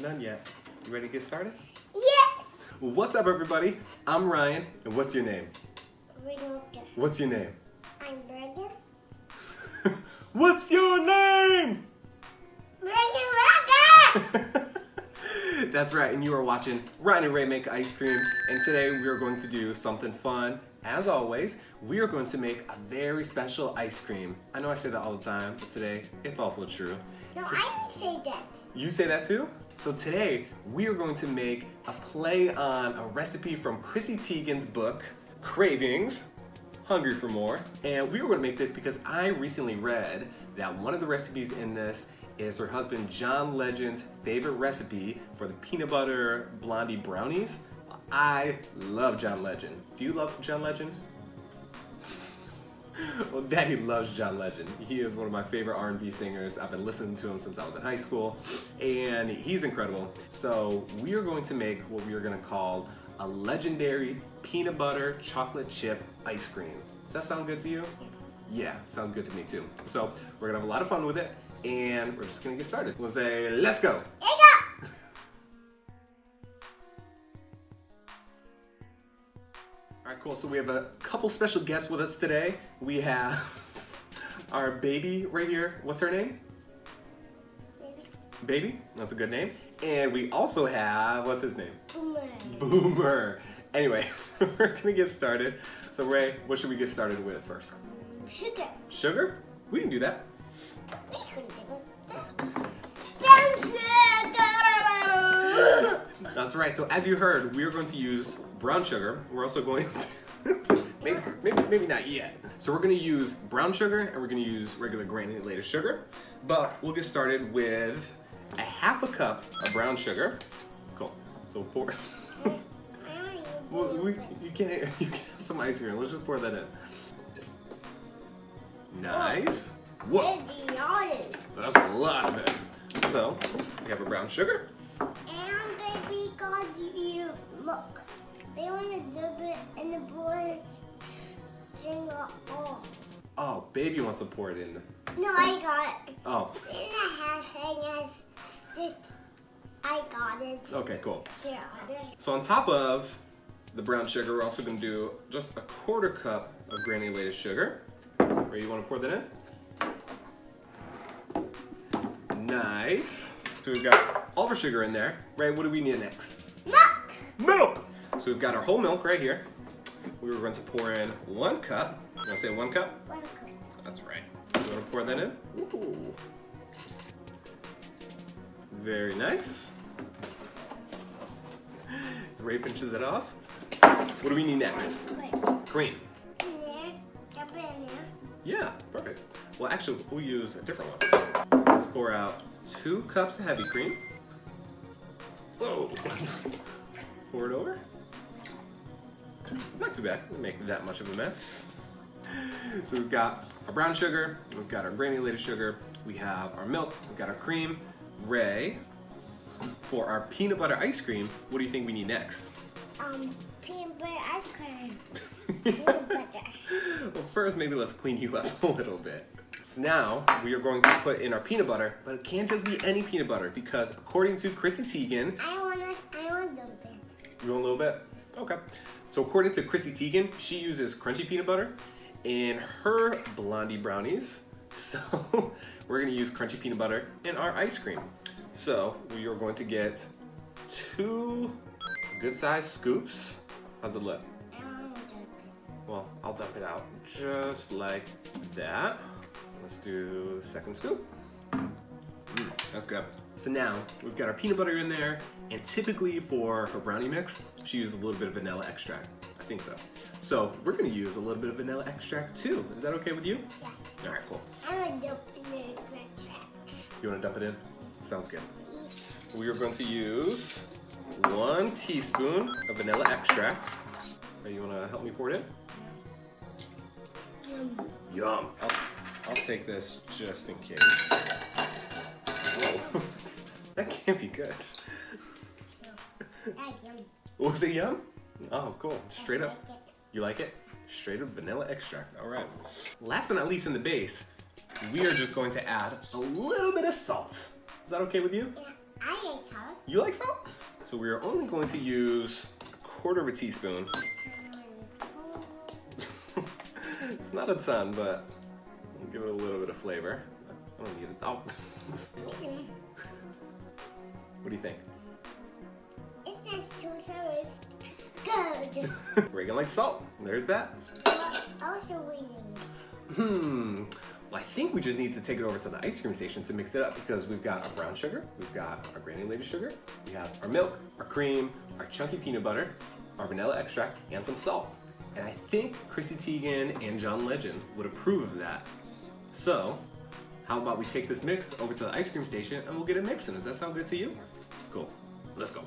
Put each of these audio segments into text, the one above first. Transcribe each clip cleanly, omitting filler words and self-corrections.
None yet. You ready to get started? Yes! Well, what's up, everybody? I'm Ryan, and what's your name? Rebecca. What's your name? I'm Brandon. What's your name? Rebecca! That's right, and you are watching Ryan and Rae make ice cream, and today we are going to do something fun. As always, we are going to make a very special ice cream. I know I say that all the time, but today it's also true. No, I didn't say that. You say that too? So today, we are going to make a play on a recipe from Chrissy Teigen's book, Cravings, Hungry for More. And we were going to make this because I recently read that one of the recipes in this is her husband John Legend's favorite recipe for the peanut butter Blondie brownies. I love John Legend. Do you love John Legend? Well, Daddy loves John Legend. He is one of my favorite R&B singers. I've been listening to him since I was in high school, and he's incredible. So we are going to make what we are going to call a legendary peanut butter chocolate chip ice cream. Does that sound good to you? Yeah, sounds good to me too. So we're going to have a lot of fun with it, and we're just going to get started. We'll say, let's go. EGOT! All right, cool. So we have a couple special guests with us today. We have our baby right here. What's her name? Baby? That's a good name. And we also have, what's his name? Boomer. Boomer. Anyway, so we're gonna get started. So Rae, what should we get started with first? Sugar. Sugar? We can do that. We can do that. Brown sugar! That's right. So as you heard, we are going to use brown sugar. We're also going to, maybe not yet. So we're going to use brown sugar and we're going to use regular granulated sugar. But we'll get started with a half a cup of brown sugar. Cool. So we'll pour. Well, you can have some ice cream. Let's just pour that in. Nice. Whoa. That's a lot of it. So we have our brown sugar. And baby got you milk. They want to dip it in the boy string off. Oh, baby wants to pour it in. No, I got it. Oh. In the half thing as just I got it. Okay, cool. Yeah. So on top of the brown sugar, we're also going to do just a quarter cup of granulated sugar. Where you want to pour that in? Nice. So we've got all of our sugar in there. Rae, what do we need next? Milk! Milk! So we've got our whole milk right here. We were going to pour in 1 cup. You want to say 1 cup? 1 cup. That's right. You want to pour that in? Ooh. Very nice. Rae finishes it off. What do we need next? Cream. In there. Dump it in there. Yeah, perfect. Well, actually, we'll use a different one. Let's pour out 2 cups of heavy cream. Whoa! Pour it over. Not too bad. We'll make that much of a mess. So we've got our brown sugar, we've got our granulated sugar, we have our milk, we've got our cream. Rae, for our peanut butter ice cream, what do you think we need next? Peanut butter ice cream. Peanut butter. Well, first, maybe let's clean you up a little bit. So now, we are going to put in our peanut butter, but it can't just be any peanut butter because according to Chrissy Teigen... I want a little bit. You want a little bit? Okay. So according to Chrissy Teigen, she uses crunchy peanut butter in her Blondie brownies. So we're going to use crunchy peanut butter in our ice cream. So we are going to get 2 good-sized scoops. How's it look? I want to dump it. Well, I'll dump it out just like that. Let's do the second scoop. That's good. So now we've got our peanut butter in there, and typically for her brownie mix, she uses a little bit of vanilla extract. I think so. So we're gonna use a little bit of vanilla extract too. Is that okay with you? Yeah. All right, cool. I want to dump it in the extract. You wanna dump it in? Sounds good. We are going to use 1 teaspoon of vanilla extract. You wanna help me pour it in? Yum. I'll take this just in case. Whoa. That can't be good. That's yummy. Was it yum? Oh, cool. Straight I up. like it. You like it? Straight up vanilla extract. All right. Last but not least in the base, we are just going to add a little bit of salt. Is that okay with you? Yeah. I like salt. You like salt? So we are only going to use a quarter of a teaspoon. It's not a ton, but we'll give it a little bit of flavor. I don't need it. Oh. What do you think? It says 2 servers. Good. Reagan likes salt. There's that. What else do we need? Well, I think we just need to take it over to the ice cream station to mix it up because we've got our brown sugar, we've got our granulated sugar, we have our milk, our cream, our chunky peanut butter, our vanilla extract, and some salt. And I think Chrissy Teigen and John Legend would approve of that. So, how about we take this mix over to the ice cream station and we'll get it mixing. Does that sound good to you? Cool. Let's go.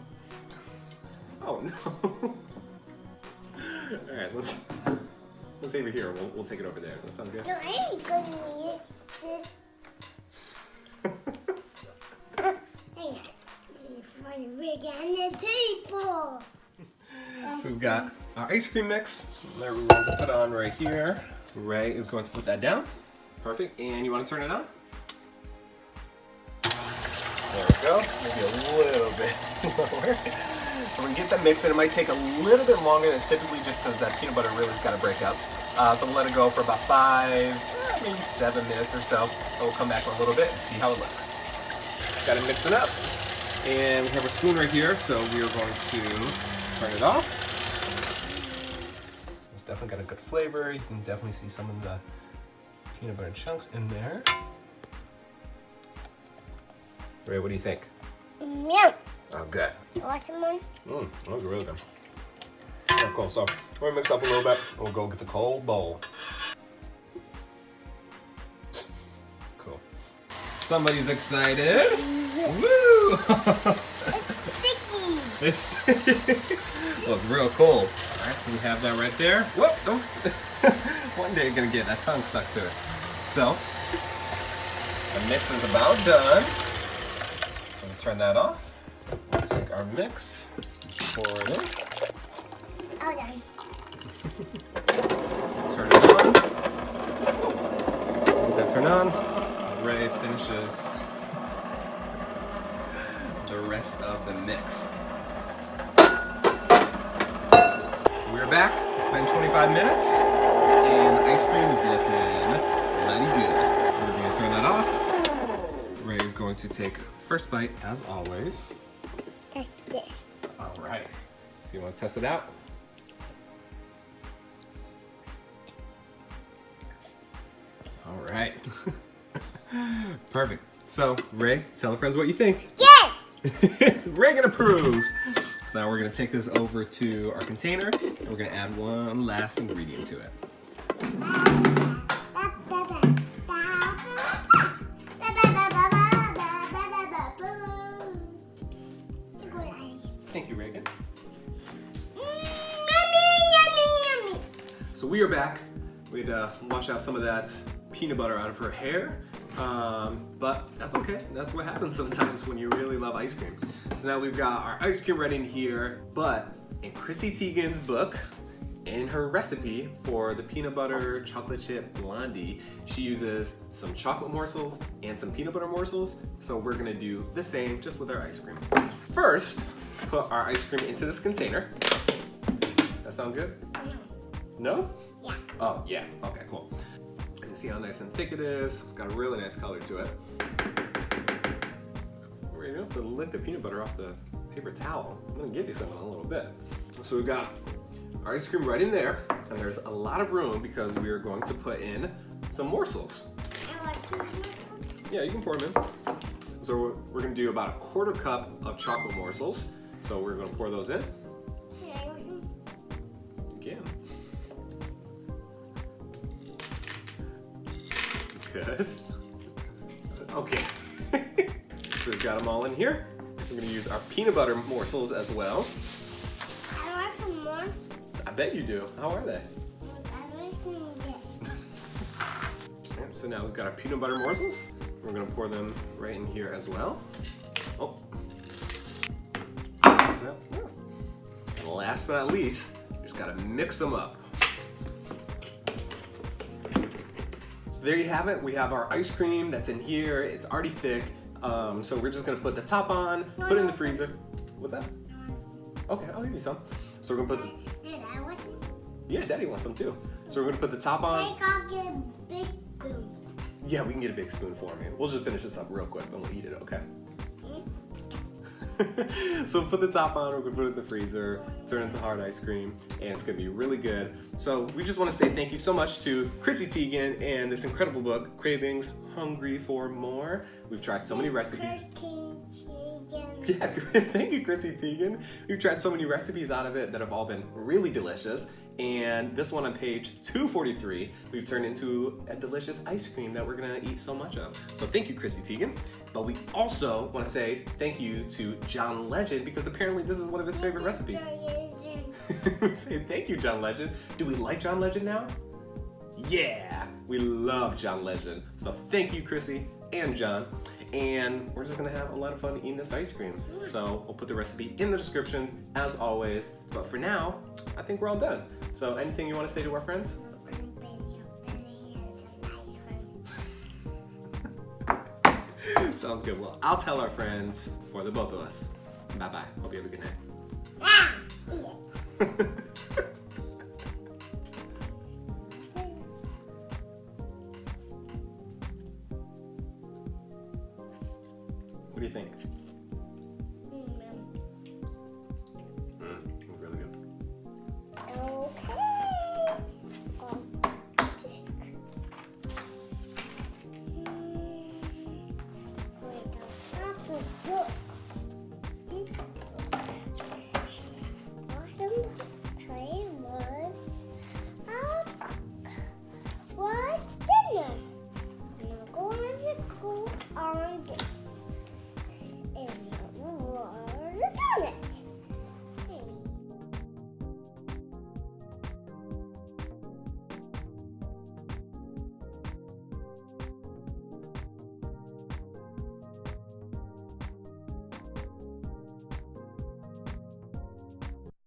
Oh no. All right, let's leave it here. We'll take it over there. Does that sound good? No, I ain't gonna eat it. Hang on. It's my rig on the table. So we've got our ice cream mix that we're going to put on right here. Rae is going to put that down. Perfect. And you want to turn it on? There we go. Maybe a little bit lower. So when you get that mix in, it might take a little bit longer than typically just because that peanut butter really's got to break up. So we'll let it go for about 5, maybe 7 minutes or so. We'll come back in a little bit and see how it looks. Got to mix it up. And we have a spoon right here, so we are going to turn it off. It's definitely got a good flavor. You can definitely see some of the peanut butter chunks in there. Rae, what do you think? Yum. Oh, good. You want some more? That was really good. Oh, cool. So we're gonna mix up a little bit. We'll go get the cold bowl. Cool. Somebody's excited. Woo! It's sticky. It's sticky. Well, it's real cold. All right, so we have that right there. Whoop! Don't. One day you're gonna get that tongue stuck to it. So the mix is about done. So we'll turn that off. Let's take our mix, pour it in. All done. Turn it on. Let that turn on. Rae finishes the rest of the mix. We're back. It's been 25 minutes, and the ice cream is looking mighty good. We're going to turn that off. Rae is going to take first bite, as always. Test this. All right. So you want to test it out? All right. Perfect. So, Rae, tell the friends what you think. Yeah! It's Reagan approved. So now we're going to take this over to our container, and we're going to add one last ingredient to it. Thank you, Reagan. Yummy. So we are back. We had to wash out some of that peanut butter out of her hair, but that's okay. That's what happens sometimes when you really love ice cream. So now we've got our ice cream ready in here, but in Chrissy Teigen's book, in her recipe for the peanut butter chocolate chip blondie, she uses some chocolate morsels and some peanut butter morsels. So we're gonna do the same just with our ice cream. First, put our ice cream into this container. That sound good? No? Yeah. Oh, yeah. Okay, cool. You can see how nice and thick it is. It's got a really nice color to it. We're gonna have to lick the peanut butter off the paper towel. I'm gonna give you some in a little bit. So we've got our ice cream right in there, and there's a lot of room because we are going to put in some morsels. Yeah, you can pour them in. So we're gonna do about a 1/4 cup of chocolate morsels. So we're gonna pour those in. You can. Good. Okay. So we've got them all in here. We're gonna use our peanut butter morsels as well. I want some more. I bet you do. How are they? I like some of this. Yep, so now we've got our peanut butter morsels. We're gonna pour them right in here as well. Oh. And last but not least, you just gotta mix them up. So there you have it. We have our ice cream that's in here. It's already thick. So we're just gonna put the top on, put it in the freezer. What's that? Okay, I'll give you some. So we're gonna put the... Did I want some? Yeah, Daddy wants some too. So we're gonna put the top on. I gotta get a big spoon. Yeah, we can get a big spoon for me. We'll just finish this up real quick and we'll eat it, okay? So put the top on, we're gonna put it in the freezer, turn it into hard ice cream, and it's gonna be really good. So we just wanna say thank you so much to Chrissy Teigen and this incredible book, Cravings, Hungry for More. We've tried so many recipes. Yeah, thank you, Chrissy Teigen. We've tried so many recipes out of it that have all been really delicious. And this one on page 243, we've turned into a delicious ice cream that we're gonna eat so much of. So thank you, Chrissy Teigen. But we also wanna say thank you to John Legend because apparently this is one of his favorite recipes. Say thank you, John Legend. Do we like John Legend now? Yeah, we love John Legend. So thank you, Chrissy and John. And we're just gonna have a lot of fun eating this ice cream. So we'll put the recipe in the descriptions as always. But for now, I think we're all done. So anything you wanna say to our friends? Sounds good. Well, I'll tell our friends for the both of us. Bye-bye. Hope you have a good night. Eat it. What do you think? Really good. Okay. Wait,